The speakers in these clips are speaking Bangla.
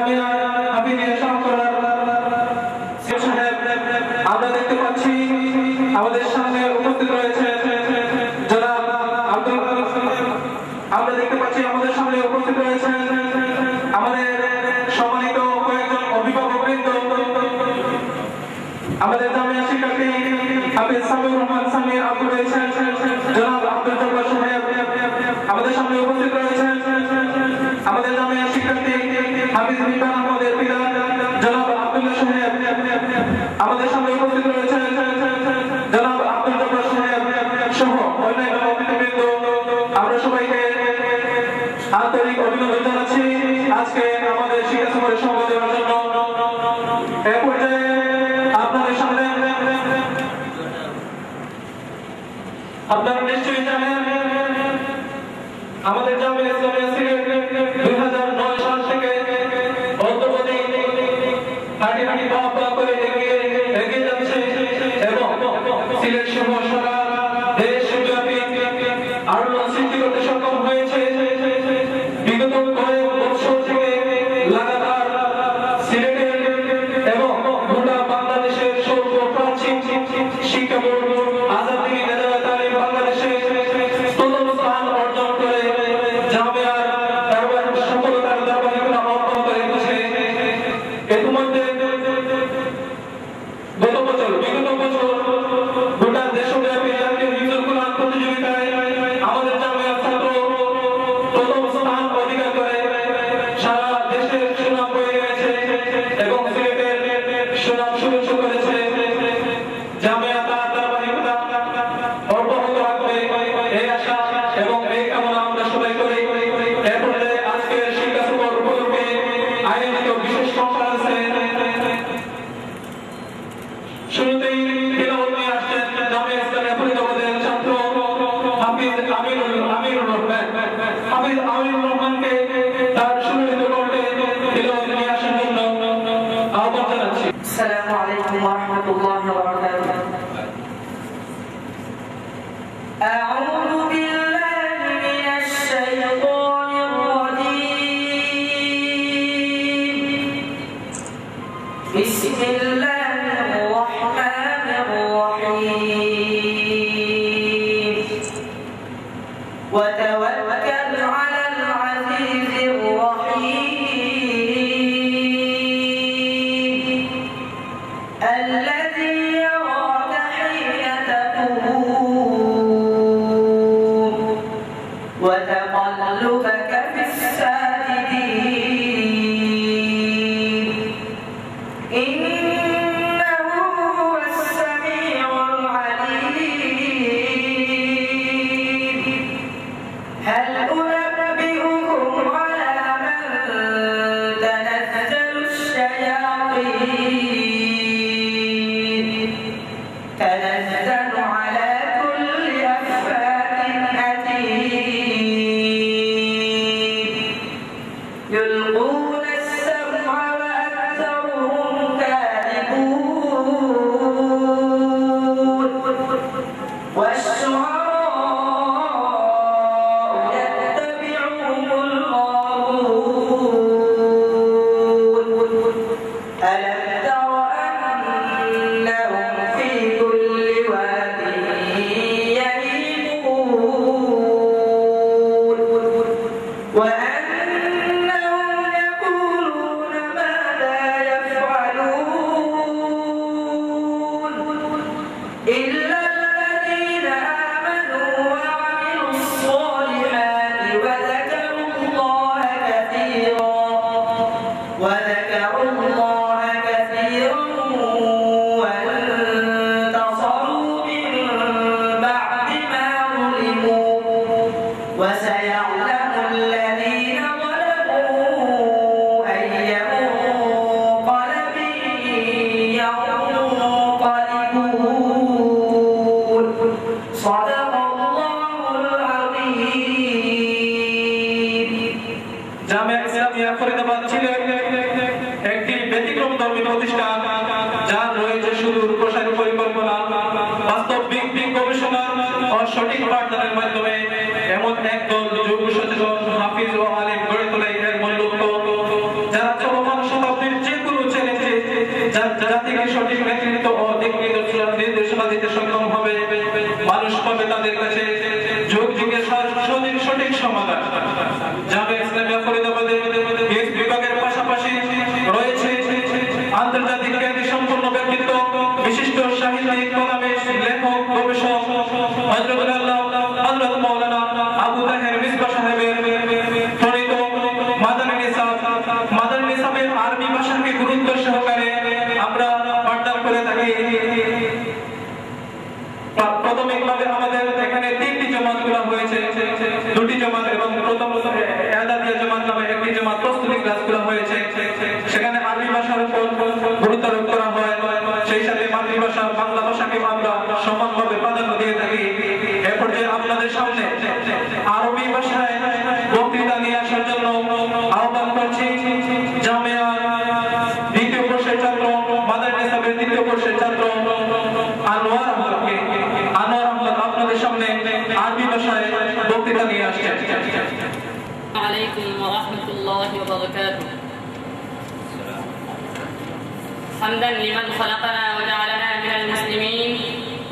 জামিয়ার تنزل على كل أفاك أثيم يلقون السمع وأكثرهم كاذبون والشعراء يتبعهم الغاوون ألم تر أنهم في كل واد يهيمون وأنهم يقولون ما لا يفعلون إلا الذين آمنوا وعملوا الصالحات وذكروا الله كثيرا وانتصروا من بعد ما ظلموا وسيعلم الذين ظلموا أي منقلب ينقلبون صدق الله العظيم জামিয়া ইসলামিয়া ফরিদাবাদ ছিল একটি ব্যতিক্রম ধর্মী প্রতিষ্ঠান যার রয়েছে সুদূর প্রসারী পরিকল্পনা, বাস্তবিক গবেষণা ও সঠিক পাঠদানের মাধ্যমে এমন একদল যুগ সচেতন হাফিজ ও আলেম গড়ে তোলে এর মূল লক্ষ্য, যারা চলমান শতাব্দীর যে কোনো চ্যালেঞ্জে জাতিকে সঠিক নেতৃত্ব ও দিক নির্দেশনা দিতে সক্ষম হবে। মানুষ পাবে তাদের কাছে যুগ যুগের সঠিক সমাধান। জামিয়া ইসলামিয়া ফরিদাবাদের বিভাগের পাশাপাশি রয়েছে আন্তর্জাতিক খ্যাতি সম্পন্ন ব্যক্তিত্ব, বিশিষ্ট সাহিত্যিক, কলামিস্ট, লেখক, গবেষক হযরত মাওলানা আবু তাহের মিসবাহ সাহেবের প্রণীত মাদানী নিসাবের আরবি ভাষাকে গুরুত্ব সহকারে আমরা পাঠদান করে থাকি। প্রাথমিকভাবে আমাদের এখানে 3টি জমাতগুলো হয়েছে, 2টি জমাত এবং প্রথম এদাদিয়া জমাত নামে একটি জমাত প্রস্তুতি ক্লাসগুলো হয়েছে। সেখানে আরবি ভাষার উপর গুরুত্ব আরোপ করা হয়, সেই সাথে মাতৃভাষা বাংলা ভাষাকে আমরা সমানভাবে প্রাধান্য দিয়ে থাকি। এ পর্যায়ে আপনাদের সামনে আরবি ভাষায় বক্তৃতা নিয়ে আসার জন্য আহ্বান করছি জামিয়া দ্বিতীয় বর্ষের ছাত্র, মাদানী নিসাবের দ্বিতীয় বর্ষের ছাত্র আনোয়ার আহমদকে। আনোয়ার আহমদ আপনাদের সামনে আরবি ভাষায় বক্তৃতা নিয়ে আসছেন। عليكم ورحمة الله وبركاته. حمدا لمن خلقنا وجعلنا من المسلمين،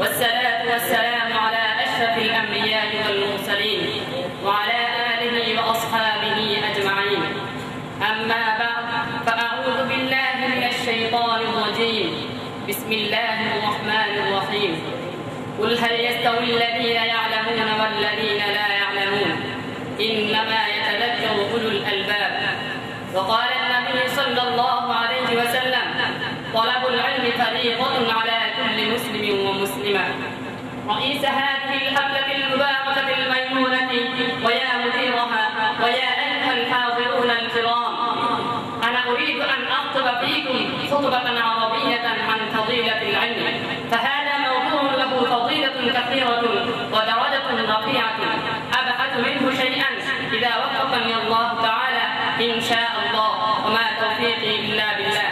والصلاة والسلام على أشرف الأنبياء والمرسلين وعلى آله وأصحابه أجمعين. أما بعد، فأعوذ بالله من الشيطان الرجيم. بسم الله الرحمن الرحيم. قل هل يستوي الذين يعلمون والذين لا يعلمون إنما يتذكر أولو الألباب. وقال النبي صلى الله عليه وسلم: طلب العلم فريضة على كل مسلم ومسلمة. رئيس هذه الحفلة المباركة الميمونة ويا مديرها ويا أيها الحاضرون الكرام، أنا أريد أن أخطب فيكم خطبة عربية عن فضيلة العلم، فهذا موضوع له فضيلة كثيرة ودرجة رفيعة. أبحث منه شيئا إذا وفقني الله تعالى إن شاء الله، وما توفيقي إلا بالله.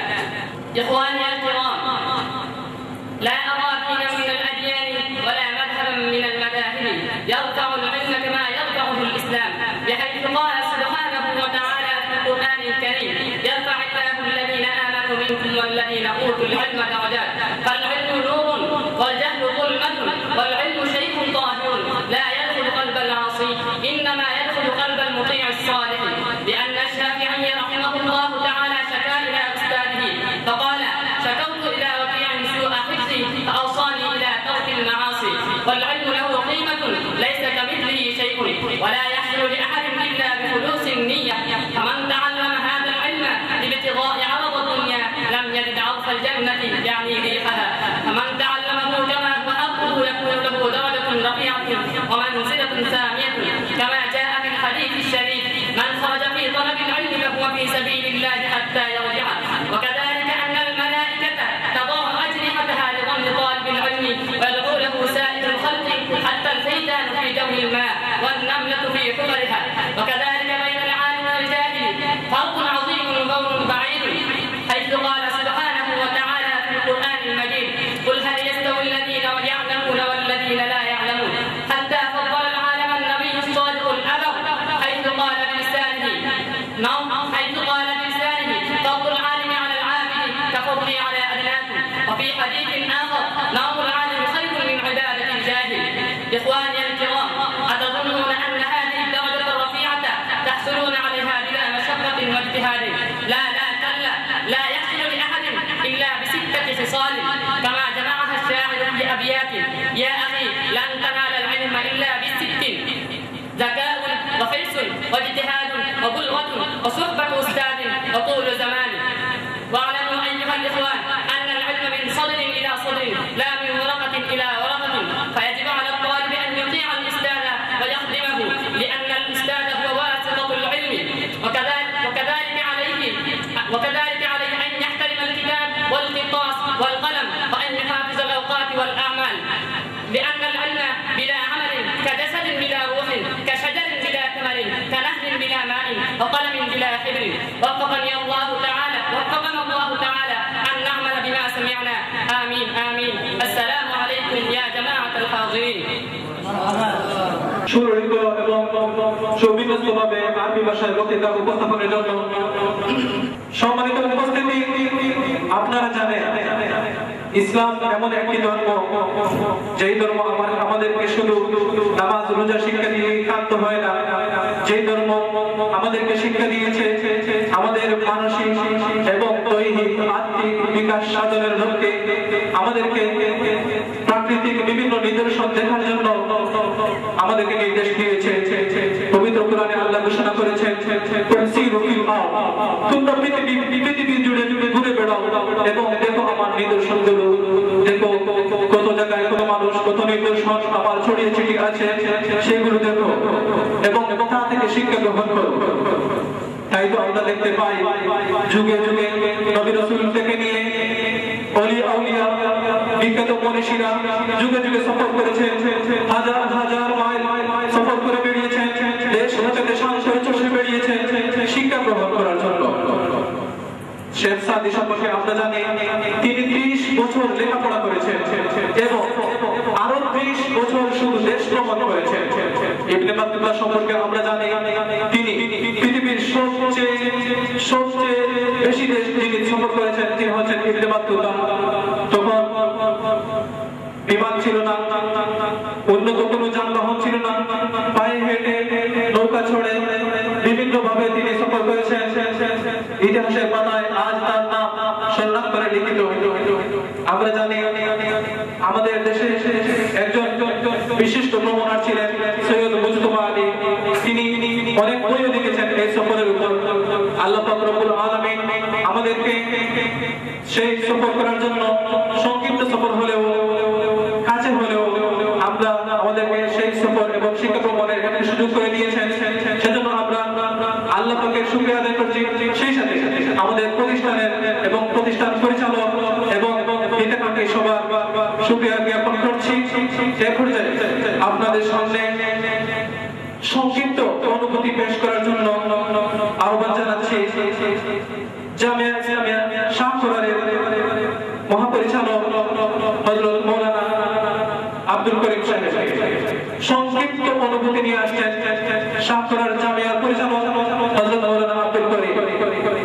إخواني الكرام، لا أرى دينا من الأديان ولا مذهبا من المذاهب يرفع العلم كما يرفعه الإسلام، بحيث قال سبحانه وتعالى في القرآن الكريم: يرفع الله الذين آمنوا منكم والذين أوتوا العلم درجات. فالعلم نور والجهل ظلمة، والعلم شيء طاهر لا يدخل قلب العاصي، إنما يدخل قلب المطيع الصالح. لأن الشافعي رحمه الله تعالى شكا إلى أستاذه فقال: شكوت إلى وكيع سوء حفظي فأوصاني إلى ترك المعاصي. والعلم له قيمة ليس كمثله شيء، ولا يحصل لأحد إلا بخلوص النية. فمن تعلم هذا العلم لابتغاء عرض الدنيا لم يجد عرف الجنة يعني ريحها. أبيات يا أخي لن تنال العلم إلا بست: ذكاء وحرص واجتهاد وبلغة وصحبة أستاذ وطول زمان. واعلموا أيها الإخوان أن العلم من صدر إلى صدر لا من ورقة إلى ورقة، فيجب على الطالب أن يطيع الأستاذ ويخدمه، لأن الأستاذ هو واسطة العلم. وكذلك عليه أن يحترم الكتاب والقرطاس والقلم، وأن يحافظ الأوقات والأعمال، لأن العلم بلا عمل كجسد بلا روح، كشجر بلا ثمر، كنهر بلا ماء، وقلم بلا حبر. وفقنا الله تعالى أن نعمل بما سمعنا. آمين آمين. السلام عليكم يا جماعة الحاضرين. সুরক্ষিত এবং সুবিন্যস্তভাবে আরবি ভাষায় বক্তৃতা উপস্থাপনের জন্য সম্মানিত উপস্থিতি, আপনারা জানেন ইসলাম এমন একটি ধর্ম যেই ধর্ম আমাদেরকে শুধু নামাজ রোজা শিক্ষা দিয়ে ক্ষান্ত হয় না, যেই ধর্ম আমাদেরকে শিক্ষা দিয়েছে আমাদের মানসিক এবং দৈহিক আত্মিক বিকাশ সাধনের লক্ষ্যে আমাদেরকে প্রাকৃতিক বিভিন্ন নিদর্শন দেখার জন্য আমাদেরকে নির্দেশ দিয়েছে। পবিত্র কোরআনে আল্লাহ ঘোষণা করেছেন, তোমরা পৃথিবী জুড়ে ঘুরে বেড়াও এবং দেখো আমার নিদর্শনগুলো, দেখো কত জায়গায় কত মানুষ কত নিদর্শন আমার ছড়িয়ে ছিটিয়ে আছে, সেগুলো দেখো এবং তা থেকে শিক্ষা গ্রহণ করো। তাই তো আমরা দেখতে পাই যুগে যুগে নবী রাসূল থেকে নিয়ে ওলি আউলিয়া বিখ্যাত মনীষীরা যুগে যুগে সফর করেছেন, হাজার হাজার মাইল সফর করে বেরিয়েছেন, দেশ হতে দেশান্তরে চষে বেরিয়েছেন শিক্ষা গ্রহণ করার জন্য। শেখ সাদি সম্পর্কে আমরা জানি তিনি 30 বছর লেখাপড়া করেছেন এবং আরো 30 বছর শুধু দেশ ভ্রমণ করেছেন। ইবনে বাতুতা সম্পর্কে আমরা জানি তিনি পৃথিবীর সবচেয়ে বেশি দেশ যিনি সফর করেছেন তিনি হচ্ছেন ইবনে বাতুতা। তখন বিমান ছিল না, উন্নত কোনো যানবাহন ছিল না, পায়ে হেঁটে নৌকা ছড়ে বিভিন্ন ভাবে তিনি সফর করেছেন। ইতিহাসের পাতায় আজ তার নাম সংরক্ষণ করে লিখিত। আমরা জানি আমাদের দেশে একজন বিশিষ্ট ভ্রমণার ছিলেন সৈয়দ মুজতবা আলী। তিনি অনেক বইও লিখেছেন এই সফরের উপর। আল্লাহ পাক রব্বুল আলামিন আমাদেরকে সেই সফর করার জন্য সংক্ষিপ্ত সফর হলেও কাছে হলেও আমরা আমাদেরকে সেই সফর এবং শিক্ষা ভ্রমণের এখানে সুযোগ করে দিয়েছেন। সেজন্য আমরা আল্লাহ পাকের শুকরিয়া আদায় করছি। সেই সাথে আমাদের প্রতিষ্ঠানের এবং প্রতিষ্ঠান পরিচালক এবং পিতামাতাকে সবার শুকরিয়া জ্ঞাপন করছি। এখন আপনাদের সামনে সংক্ষিপ্ত অনুভূতি পেশ করার জন্য আহ্বান জানাচ্ছি জামিয়া ইসলামিয়া শাহপুরের মহাপরিচালক হযরত মাওলানা আব্দুল করিম সাহেব সংক্ষিপ্ত অনুভূতি নিয়ে আসছেন। শাহপুরের জামিয়ার পরিচালক হযরত মাওলানা আব্দুল করিম।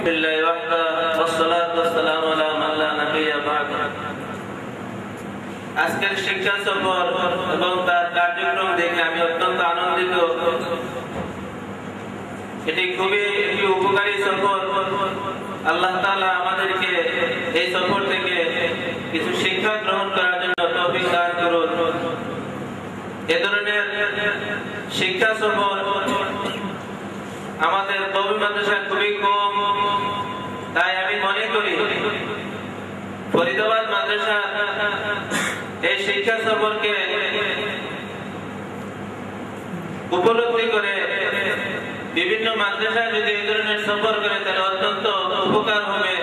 বিল্লাহি ওয়াহদা ওয়াসসালাতু ওয়াসসালামু আলা মান লা নাবিয়্যা বা'দ। আজকের শিক্ষা সফর এবং তার কার্যক্রম দেখে আমি অত্যন্ত আনন্দিত। এটি খুবই একটি উপকারী সফর। আল্লাহ তাআলা আমাদেরকে এই সফর থেকে কিছু শিক্ষা গ্রহণ করার জন্য তৌফিক দান করুন। এ ধরনের শিক্ষা সফর আমাদের কওমি মাদ্রাসায় খুবই কম। তাই আমি মনে করি ফরিদাবাদ মাদ্রাসা এই শিক্ষা সফরকে উপলব্ধি করে বিভিন্ন মাদ্রাসায় যদি এই ধরনের সফর করে তাহলে অত্যন্ত উপকার হবে।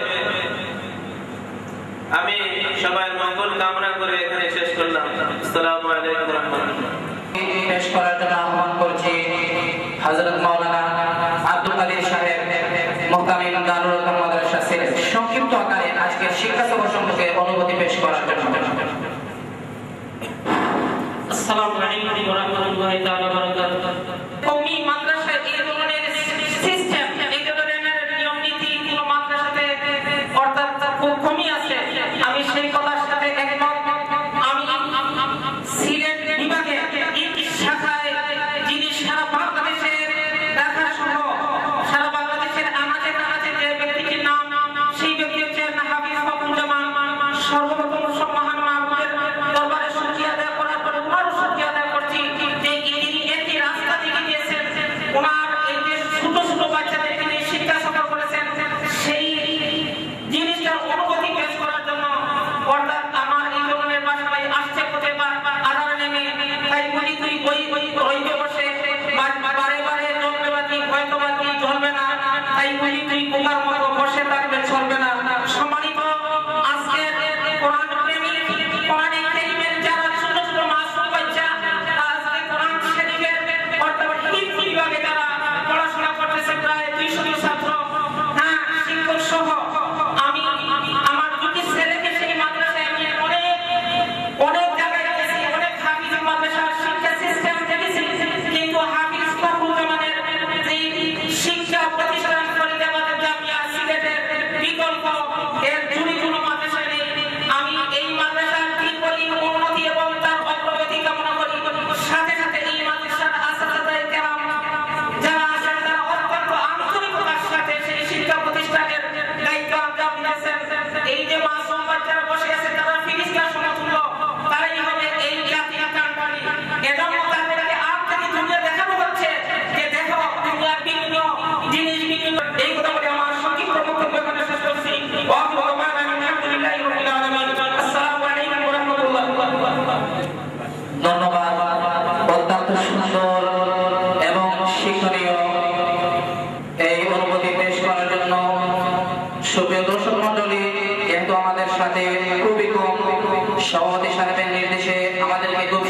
আমি সবার মঙ্গল কামনা করে এখানে শেষ করলাম। আসসালামু আলাইকুম ওয়া রাহমাতুল্লাহ। পেশ করার জন্য আহ্বান করছি হযরত মাওলানা আব্দুল কাদের সাহেব মুহতামিম দারুল উলুম মাদ্রাসা সিলেট সংক্ষিপ্ত আকারে আজকের শিক্ষা সফর সম্পর্কে অনুভূতি পেশ করার জন্য। আসসালামু আলাইকুম ওয়া রাহমাতুল্লাহি তাআলা ওয়া বারাকাতুহু। কওমি মাদ্রাসায় এই ধরনের সিস্টেম, এই ধরনের নিয়ম নীতি কোন মাদ্রাসাতে অর্থাৎ খুব কমই আছে। আমি সেই কথার সাথে একমত। আমি সিলেট বিভাগে এই শাখায় যিনি সারা বাংলাদেশের ঢাকা সহ সারা বাংলাদেশের আনাচে কানাচে যে ব্যক্তিটির নাম, সেই ব্যক্তি হচ্ছেন হাফিজ বাবুল জামান। সর্বপ্রথম সম্মান মাহবুবের দরবারে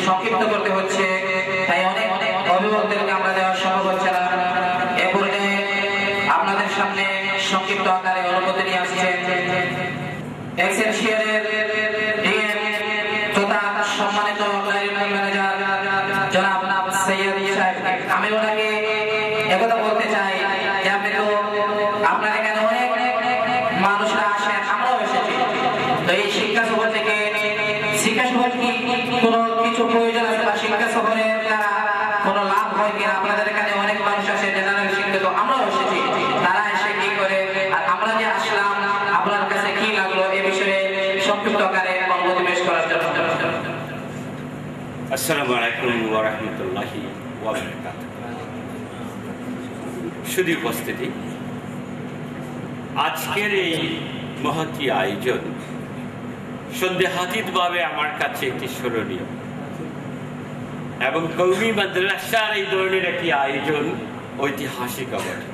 সংক্ষিপ্ত করতে হচ্ছে, তাই অনেক অভিভাবকদেরকে আমরা দেওয়া সম্ভব হচ্ছে না। এ পর্যায়ে আপনাদের সামনে সংক্ষিপ্ত আকারে অনুমতি নিয়ে আসছেন এক্সেনশিয়ালের ডিএম তথা সম্মানিত লাইব্রেরি ম্যানেজার জনাব সৈয়দ সাহেব। আমি ওনাকে একথা বলতে চাই যে আপনি তো আপনার এখানে অনেক মানুষরা আসেন, আমরাও এসেছি, তো এই শিক্ষা সফর থেকে শিক্ষা সফর কি কোনো কিছু প্রয়োজন আছে বা শিক্ষা সফরের দ্বারা কোনো লাভ হয় কিনা? আপনাদের এখানে অনেক মানুষ আসে জেনারেল শিক্ষিত, আমরাও এসেছি, তারা এসে কি করে আর আমরা যে আসলাম আপনার কাছে কি লাগলো এ বিষয়ে সংক্ষিপ্ত আকারে অনুমতি পেশ করার জন্য। আসসালামু আলাইকুম ওয়া রাহমাতুল্লাহি ওয়া বারাকাতুহু। শুধু উপস্থিতি, আজকের এই মহতী আয়োজন সন্দেহাতীতভাবে আমার কাছে একটি স্মরণীয় এবং কওমি মাদ্রাসার এই ধরনের একটি আয়োজন ঐতিহাসিক অবধি।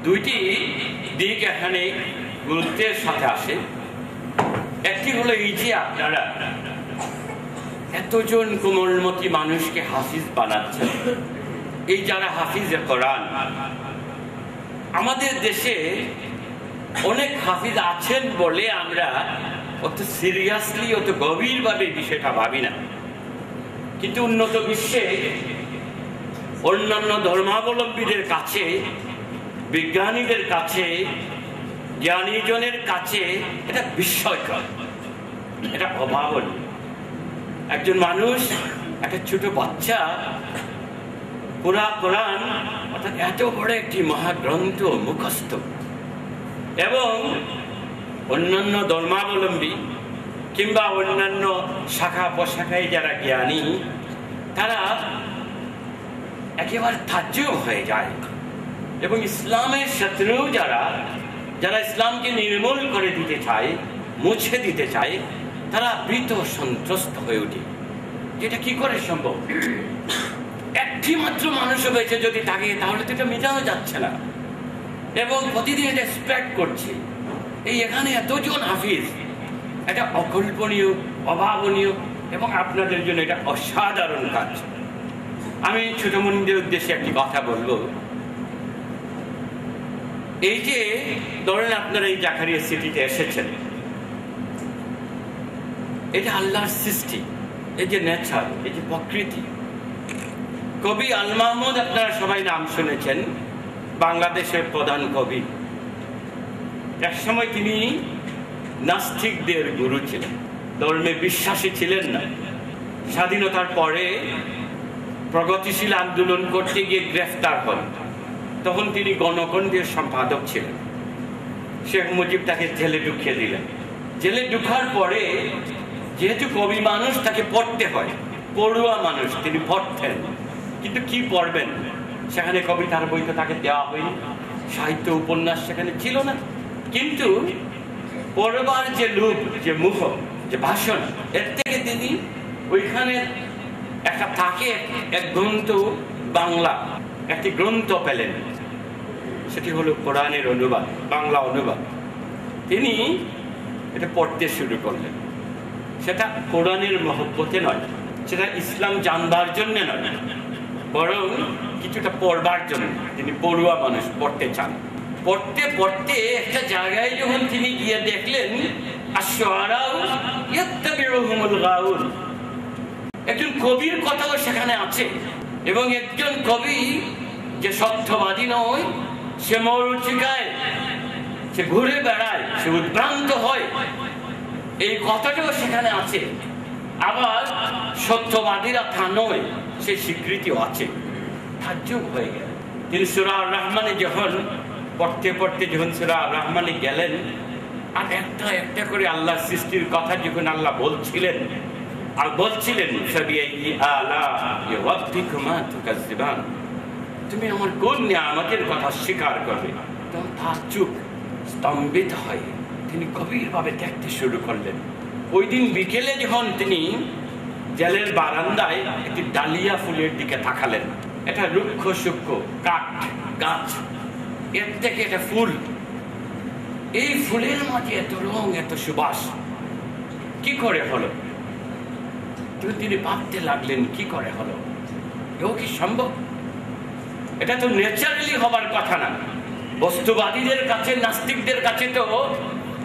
দুইটি দিক এখানে গুরুত্বের সাথে আসে। একটি হলো এই যে আপনারা এতজন কোমলমতি মানুষকে হাফিজ বানাচ্ছেন, এই যারা হাফিজে কোরআন, আমাদের দেশে অনেক হাফিজ আছেন বলে আমরা অত সিরিয়াসলি অত গভীরভাবে বিষয়টা ভাবি না, কিন্তু উন্নত বিশ্বে অন্যান্য ধর্মাবলম্বীদের কাছে, বিজ্ঞানীদের কাছে, জ্ঞানীজনের কাছে এটা বিস্ময়কর, এটা অভাবনীয়। একজন মানুষ, একটা ছোট বাচ্চা পুরা কোরআন অর্থাৎ এত বড় একটি মহাগ্রন্থ মুখস্থ, এবং অন্যান্য ধর্মাবলম্বী কিংবা অন্যান্য শাখা প্রশাখায় যারা জ্ঞানী তারা একেবারে তাজ্জুব হয়ে যায়, এবং ইসলামের শত্রু যারা ইসলামকে নির্মূল করে দিতে চায়, মুছে দিতে চায়, তারা ভীত সন্ত্রস্ত হয়ে ওঠে। যেটা কি করে সম্ভব? একটি মাত্র মানুষও বেঁচে যদি থাকে তাহলে তো এটা মেটানো যাচ্ছে না, এবং প্রতিদিন এটা স্প্রেড করছে। এই এখানে এতজন হাফিজ, এটা অকল্পনীয়, অভাবনীয়, এবং আপনাদের জন্য এটা অসাধারণ কাজ। আমি ছোট মনিদের উদ্দেশ্যে একটি কথা বলবো। এই যে ধরেন আপনারা এই জাকারিয়া সিটিতে এসেছেন, এটা আল্লাহর সৃষ্টি, এই যে নেচার, এই যে প্রকৃতি। কবি আল মাহমুদ আপনারা সবাই নাম শুনেছেন, বাংলাদেশের প্রধান কবি। এক সময় তিনি নাস্তিকদের গুরু ছিলেন, ধর্মে বিশ্বাসী ছিলেন না। স্বাধীনতার পরে প্রগতিশীল আন্দোলন করতে গিয়ে গ্রেফতার হন, তখন তিনি গণকণ্ঠের সম্পাদক ছিলেন। শেখ মুজিব তাকে জেলে ঢুকিয়ে দিলেন। জেলে ঢুকার পরে যেহেতু কবি মানুষ, তাকে পড়তে হয়, পড়ুয়া মানুষ, তিনি পড়তেন, কিন্তু কি পড়বেন? সেখানে কবিতার বই তো তাকে দেওয়া হয়নি, সাহিত্য উপন্যাস সেখানে ছিল না। কিন্তু পড়বার যে লোক, যে মুখ, যে ভাষণ, এর থেকে তিনি ওইখানে একটা তাকে এক গ্রন্থ, বাংলা একটি গ্রন্থ পেলেন, সেটি হলো কোরআনের অনুবাদ, বাংলা অনুবাদ। তিনি এটা পড়তে শুরু করলেন। সেটা কোরআনের মহব্বতে নয়, সেটা ইসলাম জানবার জন্য নয়, বরং কিছুটা পড়বার জন্য। তিনি পড়ুয়া মানুষ, পড়তে চান। পড়তে পড়তে একটা জায়গায় যখন তিনি গিয়ে দেখলেন একজন কবির কথাও সেখানে আছে, এবং একজন কবি যে সত্যবাদী নয়, সে মরুচিকায়, সে ঘুরে বেড়ায়, সে উদ্ভ্রান্ত হয়, এই কথাটাও সেখানে আছে। আবার সত্যবাদীরা তা নয়, সে স্বীকৃতিও আছে। তাজ্জুব হয়ে গেল। তিনি সূরা আর রহমানে যখন পড়তে পড়তে যখন সূরা আর রহমানে গেলেন, আর একটা একটা করে আল্লাহর সৃষ্টির কথা যখন আল্লাহ বলছিলেন, আর বলছিলেন তুমি আমার কোন নিয়ামতের কথা স্বীকার করবে, তখন তার চোখ স্তম্ভিত হয়, তিনি গভীরভাবে দেখতে শুরু করলেন। ওই দিন বিকেলে যখন তিনি জেলের বারান্দায় একটি ডালিয়া ফুলের দিকে তাকালেন, এটা রুক্ষ সূক্ষ্ম কাঠ গাছ, এর থেকে এটা ফুল, এই ফুলের মাঝে এত রং, এত সুবাস, কি করে হলো? তিনি ভাবতে লাগলেন কি করে হলো, এও কি সম্ভব? এটা তো ন্যাচারালি হবার কথা না। বস্তুবাদীদের কাছে, নাস্তিকদের কাছে তো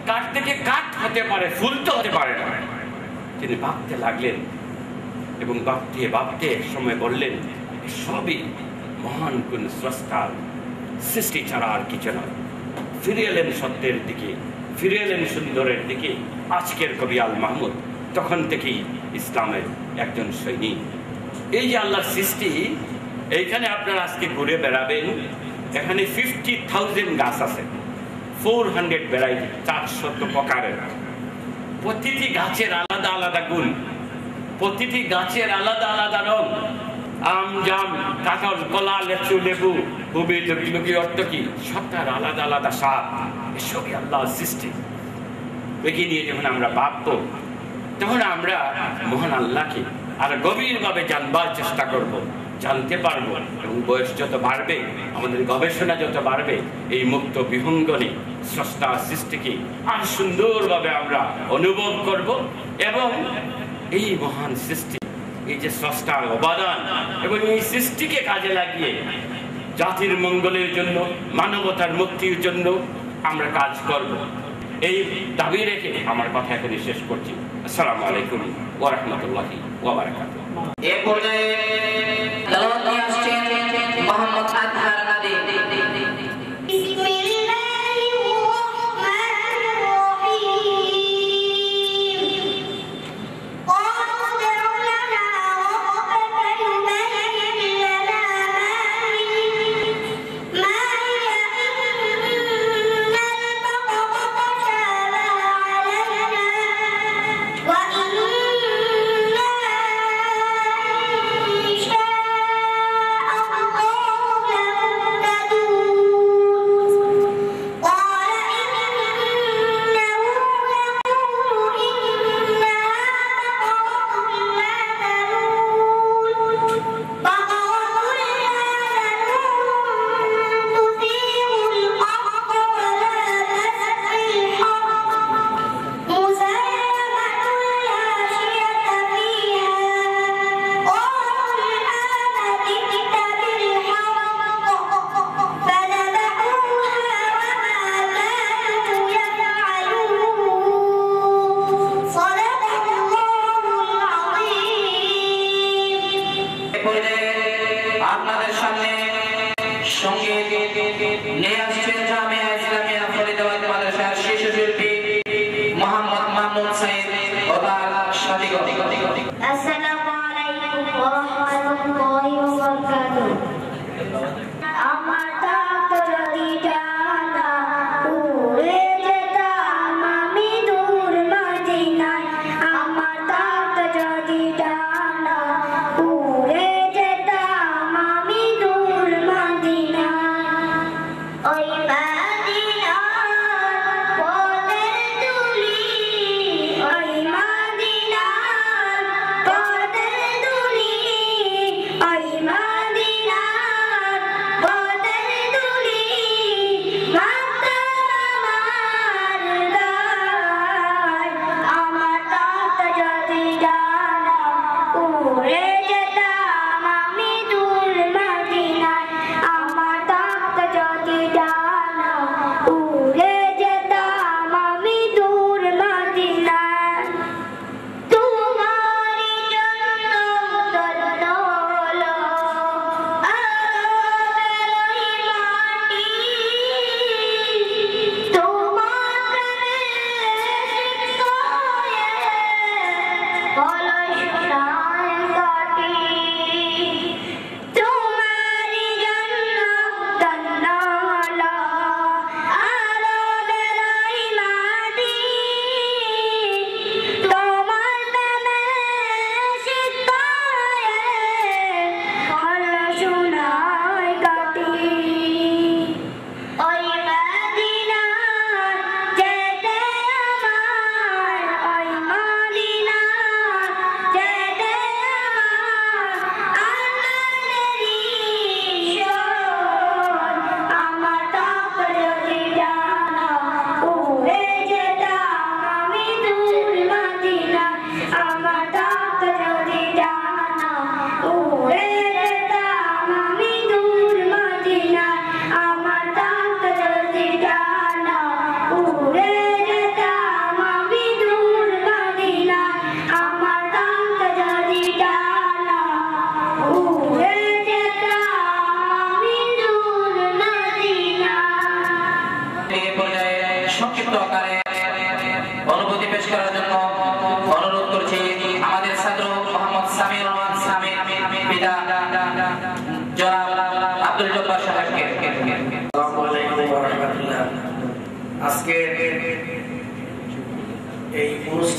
কাঠ থেকে কাঠ হতে পারে, ফুল তো হতে পারে না। তিনি ভাবতে লাগলেন এবং ভাবতে ভাবতে এক সময় বললেন, সবই মহান কোন স্রষ্টার সৃষ্টি ছাড়া আর কিছু নয়। ফিরে এলেন সত্যের দিকে, ফিরে এলেন সুন্দরের দিকে। আজকের কবি আল মাহমুদ তখন থেকেই ইসলামের একজন সৈনিক। এই যে আল্লাহর সৃষ্টি, এইখানে আপনারা আজকে ঘুরে বেড়াবেন, এখানে 50,000 গাছ আছে, 400 ভ্যারাইটি, 400 প্রকারের। প্রতিটি গাছের আলাদা আলাদা গুণ, প্রতিটি গাছের আলাদা আলাদা রং। আম, জাম, কাঁঠাল, কলা, লেচু, লেবু, কবি, লকি, অর্থকি, সবটার আলাদা আলাদা স্বাদ। এসবই আল্লাহর সৃষ্টি। এগিয়ে নিয়ে যখন আমরা ভাববো, তখন আমরা মহান আল্লাহকে আর গভীরভাবে জানবার চেষ্টা করব, জানতে পারবো। এবং বয়স যত বাড়বে, আমাদের গবেষণা যত বাড়বে, এই মুক্ত বিহঙ্গনে স্রষ্টার সৃষ্টিকে আর সুন্দরভাবে আমরা অনুভব করব। এবং এই মহান সৃষ্টি, এই যে স্রষ্টার অবদান, এবং এই সৃষ্টিকে কাজে লাগিয়ে জাতির মঙ্গলের জন্য, মানবতার মুক্তির জন্য আমরা কাজ করব, এই দাবি রেখে আমার কথা এখানে শেষ করছি। আসসালামু আলাইকুম ওয়া রাহমাতুল্লাহি ওয়া বারাকাতুহু। এই পর্যায়ে তেলাওয়াত নিয়ে আসছেন মোহাম্মদ আজহার নাদি। আপনাদের সামনে সঙ্গীত নিয়ে আসছেন জামিয়া ইসলামিয়া ফরিদাবাদ মাদ্রাসার শিশু শিল্পী মোহাম্মদ মামুন সাইদ ও তার সাথীগণ। আসসালামু আলাইকুম ওয়া রাহমাতুল্লাহি ওয়া বারাকাতুহু। আমার ডাক যদি ডানা উড়ে যেতাম আমি দূর মদিনায়, আমার ডাক যদি ডানা উড়ে যেতাম আমি দূর মদিনায়। ওই মদিনার পদের দুলি, ওই মদিনার পদের দুলি, ওই মদিনার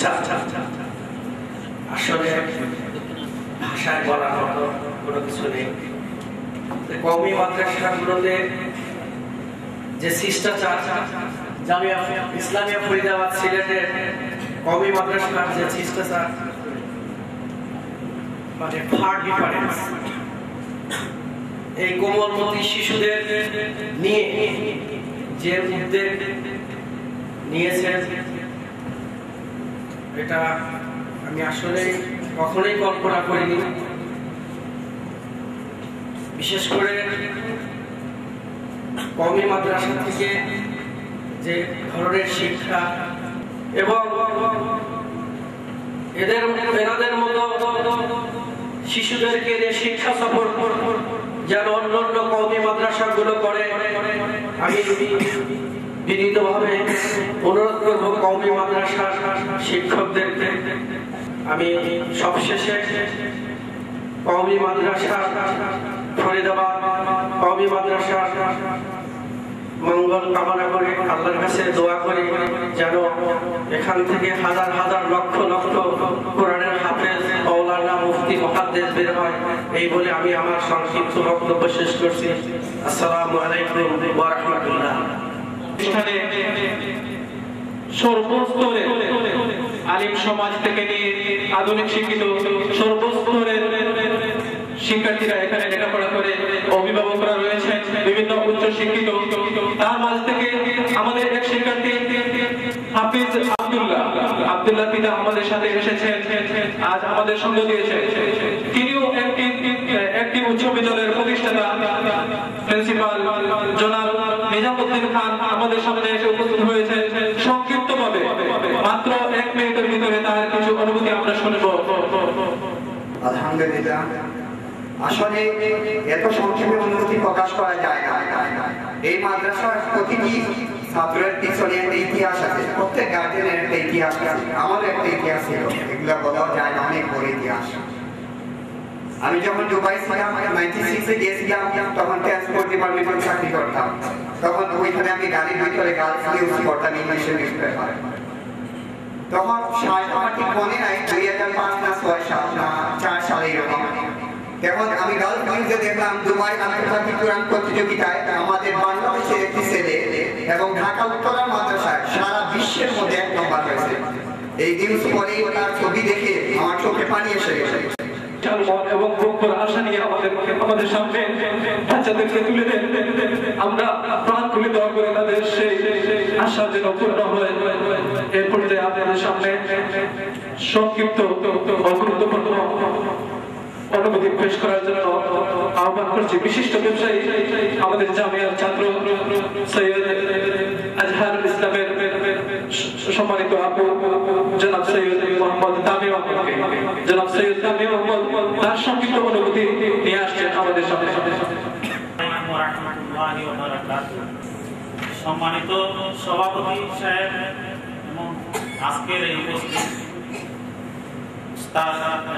প্রতিষ্ঠা আসলে ভাষায় বলার মতো কোনো কিছু নেই। কওমি মাদ্রাসাগুলোতে যে শিষ্টাচার, জামিয়া ইসলামিয়া ফরিদাবাদ সিলেটের কওমি মাদ্রাসার যে শিষ্টাচার, মানে ফার ডিফারেন্স। এই কোমলমতি শিশুদের নিয়ে যে উদ্যোগ নিয়েছেন, এটা আমি আসলে কখনোই কল্পনা করিনি। বিশেষ করে কওমি মাদ্রাসা থেকে যে ধরনের শিক্ষা এবং এনাদের মতো শিশুদেরকে যে শিক্ষা সফর যেন অন্যান্য কওমি মাদ্রাসাগুলো করে, আমি বিনীতভাবে অনুরোধ করব কওমি মাদ্রাসার শিক্ষকদেরকে। আমি সবশেষে কওমি মাদ্রাসা ফরিদাবাদ কওমি মাদ্রাসা মঙ্গল কামনা করে আল্লাহর কাছে দোয়া করি যেন এখান থেকে হাজার হাজার লক্ষ লক্ষ কোরআনের হাফেজ, মাওলানা, মুফতি, মুহাদ্দিস বের হয়। এই বলে আমি আমার সংক্ষিপ্ত বক্তব্য শেষ করছি। আসসালামু আলাইকুম ওয়া রাহমাতুল্লাহ। এখানে সর্বস্তরের আলিম সমাজ থেকে নিয়ে আধুনিক শিক্ষিত সর্বস্তরের শিক্ষার্থীরা এখানে লেখাপড়া করে, অভিভাবকরা রয়েছেন বিভিন্ন উচ্চ শিক্ষিত। তার মাঝ থেকে আমাদের এক শিক্ষার্থী হাফিজ আব্দুল্লাহ পিতা আমাদের সাথে এসেছেন, আজ আমাদের সঙ্গ দিয়েছেন। তিনিও একটি উচ্চ বিদ্যালয়ের প্রতিষ্ঠাতা প্রিন্সিপাল জনাব নিজামুদ্দিন খান আমাদের সামনে এসে উপস্থিত হয়েছেন। সংক্ষিপ্তভাবে মাত্র 1 মিনিটের ভিতরে তার কিছু অনুভূতি আমরা শুনব। আলহামদুলিল্লাহ, আসলে এত সংক্ষেপে অনুভূতি প্রকাশ করা যায় না। এই মাদ্রাসার প্রতিটি ছাত্রের পিছনে একটা ইতিহাস আছে, প্রত্যেক গার্জেনের একটা ইতিহাস আছে, আমারও একটা ইতিহাস ছিল, এগুলো বলাও যায় না, অনেক বড় ইতিহাস। আমি যখন দুবাই ছিলাম 96-এ গিয়েছিলাম, তখন ট্রান্সপোর্ট ডিপার্টমেন্টে চাকরি করতাম। তখন ওইখানে আমি গাড়ির ভিতরে গার্লস নিউজ পড়তাম, ইংলিশে নিউজ পেপার। তখন সালটা আমার ঠিক মনে নাই, 2005 না 6 সাল না 4 সালে এরকম। এখন আমি গার্লস নিউজে দেখলাম দুবাই আন্তর্জাতিক কোরআন প্রতিযোগিতায় আমাদের বাংলাদেশের একটি ছেলে এবং ঢাকা উত্তরা মাদ্রাসায় সারা বিশ্বের মধ্যে 1 নম্বর হয়েছে। এই নিউজ পড়ে তার ছবি দেখে আমার চোখে পানি এসে গেছে। এবং বক্তব্য আশা নিয়ে আমাদের সামনে বাচ্চাদেরকে তুলে দেন। আমরা প্রাণ খুলে দোয়া করে তাদের সেই আশা যেন পূর্ণ হয়। এর পর্যায়ে আপনাদের সামনে সংক্ষিপ্ত ও গুরুত্বপূর্ণ অনুভূতি পেশ করার জন্য আহ্বান করছি বিশিষ্ট ব্যবসায়ী, আমাদের জামিয়ার ছাত্র সৈয়দ আজহারুল ইসলামের সম্মানিত আপু জনাব সৈয়দ মোহাম্মদ তামিম আহমদকে। জনাব সৈয়দ তামিম আহমদ তার সংক্ষিপ্ত অনুভূতি নিয়ে আসছেন আমাদের সামনে। সম্মানিত সভাপতি সাহেব এবং আজকের এই উপস্থিত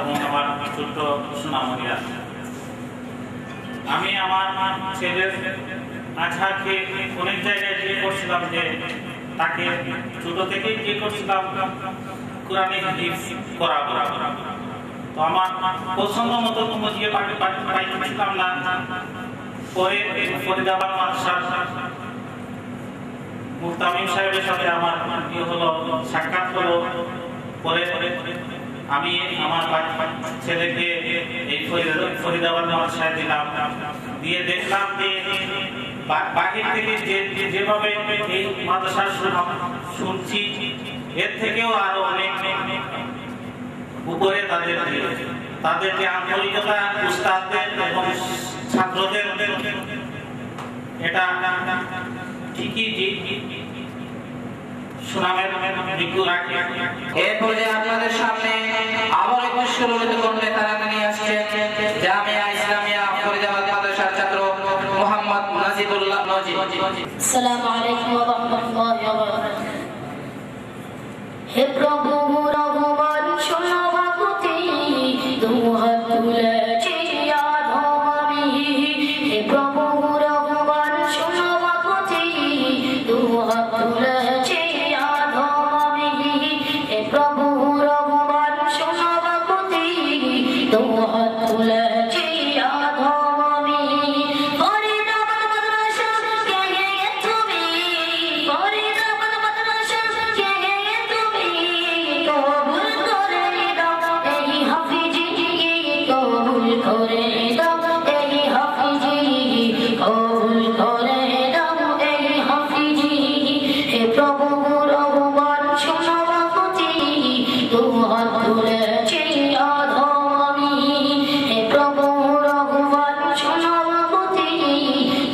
এবং আমার ছোট্ট সোনামণিরা, আমি আমার ছেলের আজহারকে অনেক জায়গায় বিয়ে করছিলাম, যে তাকে ছোট থেকেই বিয়ে করছিলাম কোরআনিক হিফজ করাবো। তো আমার পছন্দ মতো কোনো বিয়ে পাইছিলাম না। পরে ফরিদাবাদ মাদ্রাসার মুফতামিম সাহেবের সাথে আমার বিয়ে হলো, সাক্ষাৎ হলো। পরে আমি আমার ছেলেকে এই ফরিদাবাদ মাদ্রাসায় দিলাম, দিয়ে দেখলাম যে বাহির থেকে যেভাবে এই মাদ্রাসা শুনছি, এর থেকেও আরো অনেক উপরে তাদের যে আন্তরিকতা, উস্তাদদের এবং ছাত্রদের, এটা ঠিকই সুনামের দিকু রাখে। এর পর্যায়ে আপনাদের সামনে আবার একটু সুরলিত করলে তারা নিয়ে আসছে জামিয়া ইসলামিয়া ফরিদাবাদ মাদ্রাসার ছাত্র মোহাম্মদ নাজিবুল্লাহ নজিব। আসসালামু আলাইকুম ওয়া রাহমাতুল্লাহি ওয়া বারাকাতুহু। হে প্রভু রহমান সভাপতি, দুহাত তুলেছি আধমি। হে প্রভু রহমান সভাপতি, দুহাত তুলেছি আধমি। হে প্রভু দুহাত তুলেছি আধম আমি ফরিদাবাদ মাদ্রাসা কে তুমি ফরিদাবাদ মাদ্রাসা কে তুমি কবুল করে দাও এই হাফিজি কবুল করে দাও এই হাফিজি কবুল করে দাও এই হাফিজি হে প্রভু রহমান সভাপতি দুহাত তুলেছি আধম আমি হে প্রভু রহমান সভাপতি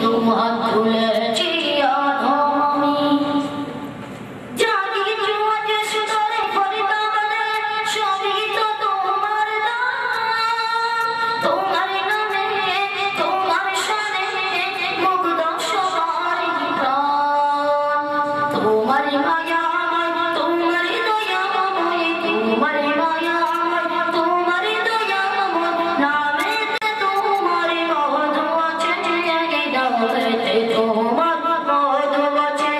দুহাত তুলেছি আধম আমি জানি জুয়াজ সুদরে ফরিদাবাদে সবই তো তোমার দান তোমার নামে তোমার শানে মুগ্ধ সবার প্রাণ তোমার মায়াময় তোমার দয়াময় তোমার মায়াময় তোমার দয়াময় নামেতে তোমার মধু আছে নামেতে তোমার মধু আছে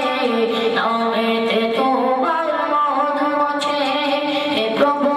নামেতে তোমার মধু আছে হে প্রভু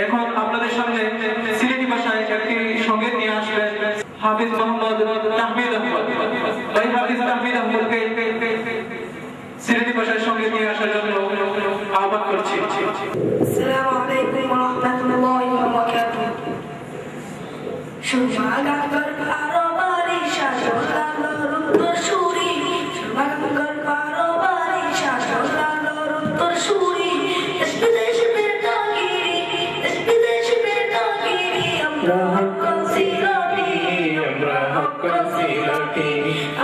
এখন আপনাদের সামনে সিলেটি ভাষায় একটি সঙ্গীত নিয়ে আসবেন হাফিজ মোহাম্মদ তাহমিদ আহমদ। ভাই হাফিজ তাহমিদ আহমদকে সিলেটি ভাষায় সঙ্গীত নিয়ে আসার জন্য আহ্বান করছি। আসসালামু আলাইকুম ওয়া রাহমাতুল্লাহি ওয়া বারাকাতুহু। সুমাগাঙ্গর পারবারি শাসলালোর উত্তরসূরি, সুমাগাঙ্গর পারবারি শাসলালোর উত্তরসূরি, দেশ বিদেশে বেটাগিরি, দেশ বিদেশে বেটাগিরি, আমরা হক্কান সিলটি, আমরা হক্কান সিলটি,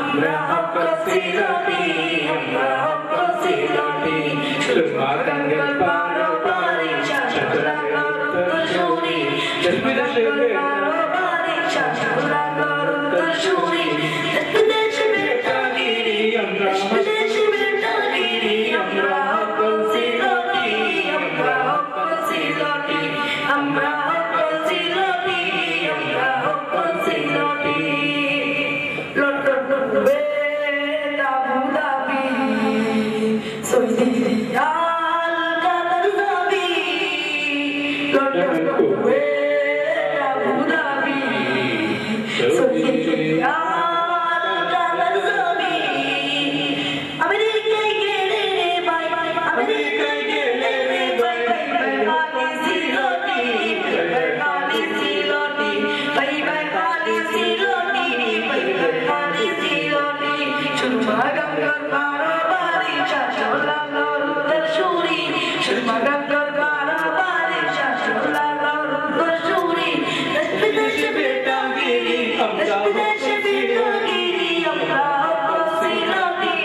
আমরা হক্কান সিলটি, আমরা হক্কান সিলটি, সুমাগাঙ্গর পারবারি শাসলালোর উত্তরসূরি, দেশ বিদেশে বেটাগিরি, শাসলালোর উত্তরসূরি, দেশ বিদেশে বেটাগিরি, আমরা বিদেশে বেটাগিরি, আমরা হক্কান সিলটি, আমরা হক্কান সিলটি, আমরা হক্কান সিলটি, আমরা হক্কান Sylheti, London Abu Dhabi Saudi riyal Qatar দাবি, London Abu Dhabi Saudi riyal Qatar দাবি, আমেরিকায় গেলে রে ভাই, আমেরিকায় গেলে রে ভাই, খালি সিলটি, খালি সিলটি, খালি সিলটি, খালি সিলটি, সুরমাগাঙ্গর পারবারি শাসলালোর উত্তরসূরি, সুরমাগাঙ্গর পারবারি শাসলালোর উত্তরসূরি, দেশ বিদেশে বেটাগিরি, দেশ বিদেশে বেটাগিরি, আমরা হক্কান সিলটি,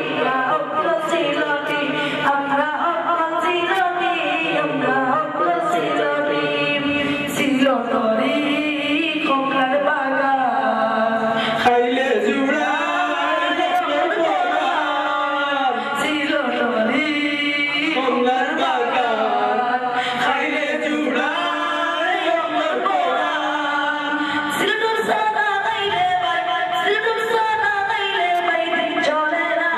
আমরা হক্কান সিলটি, আমরা হক্কান সিলটি, আমরা হক্কান সিলটি, সিলটরি কমলার বাগান খাইলে জুড়ায় সিলটরি কমলার বাগান খাইলে জুড়ায় সিলটর সাদা গাইলে বাই, সিলটর সাদা গাইলে বাই, চলে না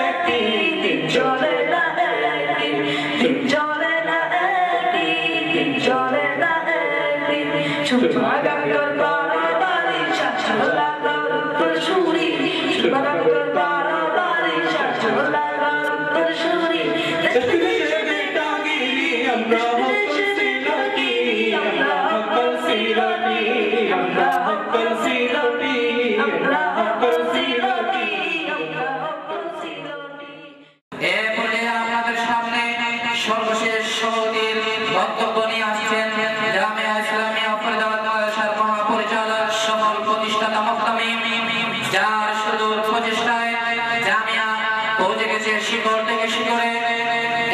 একটি দিন, চলে না একটি দিন, চলে না একটি দিন, চলে না একটি সুরমাগাঙ্গর পারবারি শাসলালোর উত্তরসূরি, সুরমাগাঙ্গর পারবারি শাসলালোর উত্তরসূরি, দেশ বিদেশে বেটাগিরি, আমরা হক্কান সিলটি, আমরা হক্কান সিলটি, আমরা হক্কান সিলটি, আমরা হক্কান সিলটি, আমরা হক্কান সিলটি। এরপরে আপনাদের সামনে সর্বশেষ সভাপতির বক্তব্য নিয়ে আসছেন জামিয়া ইসলামিয়া ফরিদাবাদ মাদ্রাসার মহাপরিচালক সকল প্রতিষ্ঠাতা মুহতামিম, যার সুদূর প্রচেষ্টায় জামিয়া পৌঁছে গেছে শিখর থেকে শিখরে,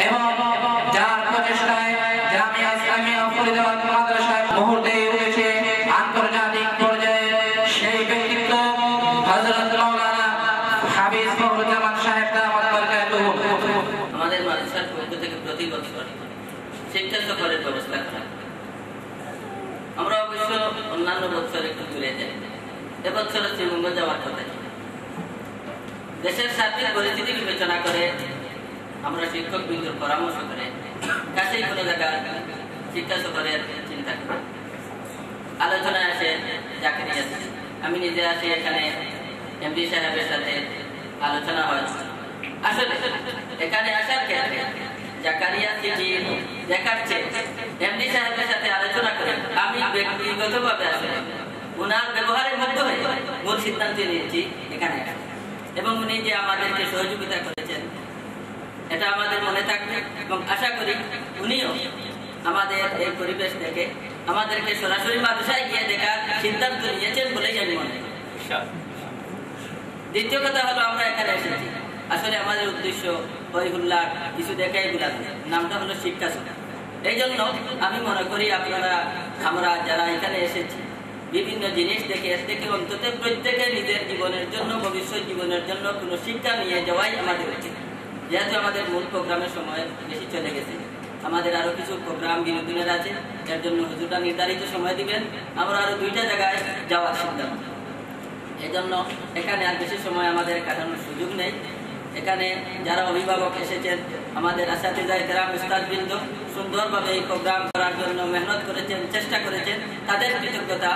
এবং যার প্রচেষ্টায় জামিয়া ইসলামিয়া ফরিদাবাদ মাদ্রাসায় মুহূর্তে উঠেছে আন্তর্জাতিক পর্যায়ে, সেই ব্যক্তিত্ব হযরত মাওলানা হাফিজ ফখরুজ্জামান সাহেব দামাত বরকাতুহু। আমাদের মাদ্রাসার পক্ষ থেকে প্রতি বছর শিক্ষা সফরের ব্যবস্থা করা হয়। আমরা অবশ্য অন্যান্য বছর একটু দূরে যাই, এবছর শ্রীমঙ্গল যাওয়ার কথা। দেশের সার্বিক পরিস্থিতি বিবেচনা করে আমরা শিক্ষক বৃন্দর পরামর্শ করে কাছেই কোনো জায়গায় শিক্ষা সফরের চিন্তা করি। আলোচনায় আসে জাকারিয়া। আমি নিজে আসি এখানে এমডি সাহেবের সাথে আলোচনা হয়। আসলে এখানে আসার ক্ষেত্রে জাকারিয়া চিঠি দেখাচ্ছে এমডি সাহেবের সাথে আলোচনা করে আমি ব্যক্তিগতভাবে আসলে ওনার ব্যবহারের মাধ্যমে মূল সিদ্ধান্ত নিয়েছি এখানে আসা। এবং উনি যে আমাদেরকে সহযোগিতা করেছেন এটা আমাদের মনে থাকবে এবং আশা করি উনিও আমাদের এই পরিবেশ দেখে আমাদেরকে সরাসরি মাদ্রাসায় গিয়ে দেখার সিদ্ধান্ত নিয়েছেন বলেই আমি মনে করি। দ্বিতীয় কথা হলো আমরা এখানে এসেছি আসলে আমাদের উদ্দেশ্য হইহুল্লাহ কিছু দেখে এগুলা নামটা হলো শিক্ষা সফর। এই জন্য আমি মনে করি আমরা যারা এখানে এসেছি বিভিন্ন জিনিস দেখে এর থেকে অন্তত প্রত্যেকে নিজের জীবনের জন্য ভবিষ্যৎ জীবনের জন্য কোনো শিক্ষা নিয়ে যাওয়াই আমাদের উচিত। যেহেতু আমাদের মূল প্রোগ্রামের সময় বেশি চলে গেছে, আমাদের আরো কিছু প্রোগ্রাম বিনোদনের আছে, এর জন্য হুজুররা নির্ধারিত সময় দিবেন। আমরা আরো 2টা জায়গায় যাওয়ার সিদ্ধান্ত। এই জন্য এখানে আর বেশি সময় আমাদের কাটানোর সুযোগ নেই। এখানে যারা অভিভাবক এসেছেন, আমাদের আসাতিজায়ে কেরাম উস্তাদবৃন্দ সুন্দরভাবে এই প্রোগ্রাম করার জন্য মেহনত করেছেন, চেষ্টা করেছেন, তাদের কৃতজ্ঞতা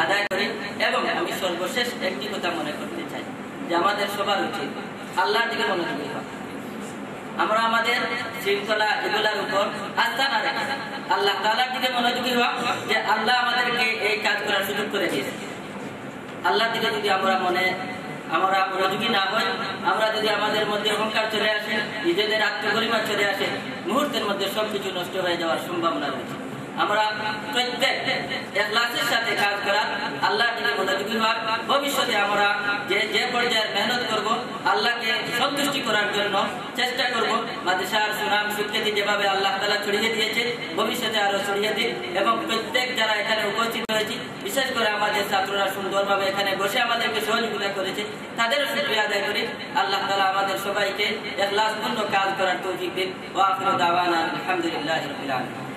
আদায় করি। এবং আমি সর্বশেষ একটি কথা মনে করতে চাই যে আমাদের সবার উচিত আল্লাহর দিকে মনোযোগী হওয়া। আমরা আমাদের শৃঙ্খলা এগুলার উপর আস্থা না রেখে আল্লাহ তাআলার দিকে মনোযোগী হওয়া, যে আল্লাহ আমাদেরকে এই কাজ করার সুযোগ করে দিয়েছে। আল্লাহর দিকে যদি আমরা মনোযোগী না হই, আমরা যদি আমাদের মধ্যে অহংকার চলে আসে, নিজেদের আত্মগরিমা চলে আসে, মুহূর্তের মধ্যে সবকিছু নষ্ট হয়ে যাওয়ার সম্ভাবনা রয়েছে। আমরা প্রত্যেক ইখলাসের সাথে কাজ করা, আল্লাহর দিকে মনোযোগী হওয়া, ভবিষ্যতে আমরা যে পর্যায়ে মেহনত করব, আল্লাহকে সন্তুষ্টি করার জন্য চেষ্টা করব। মাদ্রাসার সুনাম সুখ্যাতি যেভাবে আল্লাহ তাআলা ছড়িয়ে দিয়েছে, ভবিষ্যতে আরো ছড়িয়ে দিন। এবং প্রত্যেক যারা এখানে উপস্থিত হয়েছে, বিশেষ করে আমাদের ছাত্ররা সুন্দরভাবে এখানে বসে আমাদেরকে সহযোগিতা করেছে, তাদেরও শুকরিয়া আদায় করি। আল্লাহ তাআলা আমাদের সবাইকে ইখলাসপূর্ণ কাজ করার তৌফিক দিন। ওয়া আখিরু দাওয়ানা আলহামদুলিল্লাহি রাব্বিল আলামিন।